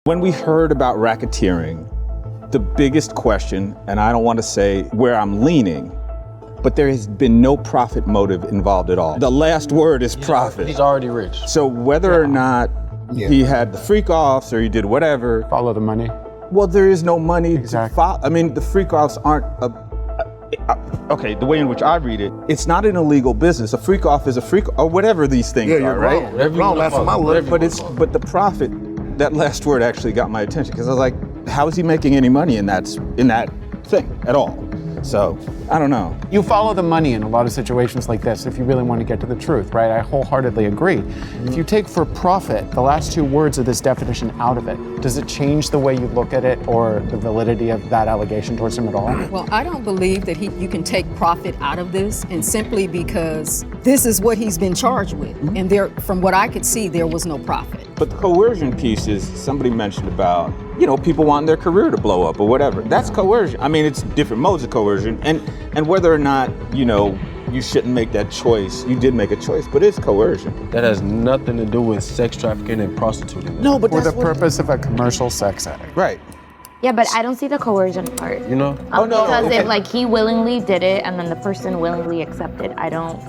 When we heard about racketeering, the biggest question, and I don't want to say where I'm leaning, but there has been no profit motive involved at all. The last word is profit. He's already rich. So whether or not he had the freak offs or he did whatever. Follow the money. Well, there is no money Exactly. to follow. I mean, the freak offs aren't okay, the way in which I read it, it's not an illegal business. A freak off is a freak, or whatever these things are, right? Wrong, that's my word. But the profit, that last word actually got my attention because I was like, how is he making any money in that thing at all? So, I don't know. You follow the money in a lot of situations like this if you really want to get to the truth, right? I wholeheartedly agree. If you take for profit the last two words of this definition out of it, does it change the way you look at it or the validity of that allegation towards him at all? Well, I don't believe that you can take profit out of this, and simply because this is what he's been charged with. And there, from what I could see, there was no profit. But the coercion piece is, somebody mentioned about, people wanting their career to blow up or whatever. That's coercion. I mean, it's different modes of coercion. And whether or not, you shouldn't make that choice, you did make a choice, but it's coercion. That has nothing to do with sex trafficking and prostituting. No, but For the purpose of a commercial sex addict. Right. Yeah, but I don't see the coercion part. You know? Because if he willingly did it and then the person willingly accepted, I don't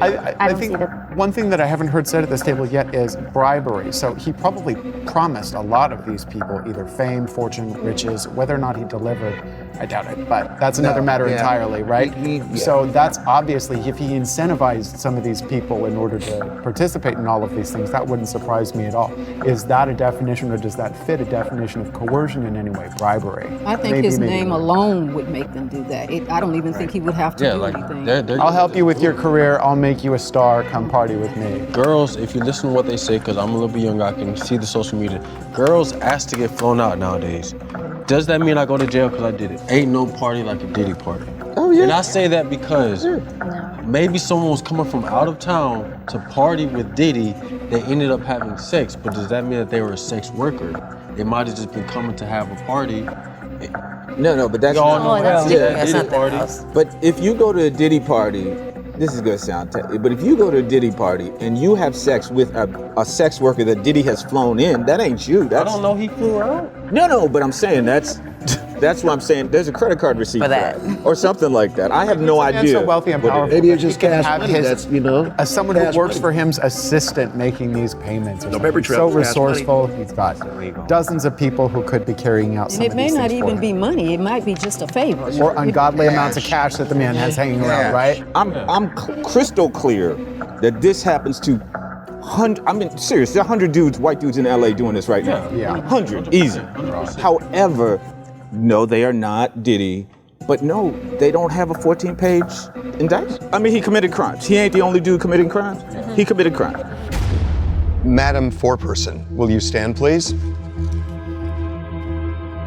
I don't think see the... one thing that I haven't heard said at this table yet is bribery. So he probably promised a lot of these people either fame, fortune, riches. Whether or not he delivered, I doubt it. But that's another matter entirely, right? So that's obviously, if he incentivized some of these people in order to participate in all of these things, that wouldn't surprise me at all. Is that a definition, or does that fit a definition of coercion in any way? Bribery. I think his name alone would make them do that. I don't even think he would have to do anything. I'll help you with your career. I'll make you a star. Come party with me. Girls, if you listen to what they say, because I'm a little bit younger, I can see the social media. Girls ask to get flown out nowadays. Does that mean I go to jail because I did it? Ain't no party like a Diddy party. Oh, yeah. And I say that because maybe someone was coming from out of town to party with Diddy. They ended up having sex, but does that mean that they were a sex worker? They might have just been coming to have a party. No, but that's Diddy party. But if you go to a Diddy party, this is gonna sound but if you go to a Diddy party and you have sex with a sex worker that Diddy has flown in, that ain't you. I don't know he flew out. No, but I'm saying that's what I'm saying. There's a credit card receipt for that, or something like that. I have no idea. So wealthy and powerful. Maybe it's just cash money. As someone who cash works money. for him's assistant making these payments. Or paper trail, so cash resourceful. He's got dozens of people who could be carrying out some And of it these may not things for even him. be money. It might be just a favor. Or ungodly amounts of cash that the man has hanging around, right? I'm crystal clear that this happens to serious. There are 100 dudes, white dudes in LA doing this right now. Yeah. 100, easy. However, no, they are not Diddy. But no, they don't have a 14-page indictment. I mean, he committed crimes. He ain't the only dude committing crimes. He committed crimes. Madam Foreperson, will you stand, please?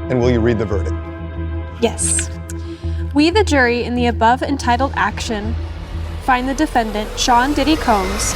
And will you read the verdict? Yes. We, the jury, in the above entitled action, find the defendant, Sean Diddy Combs,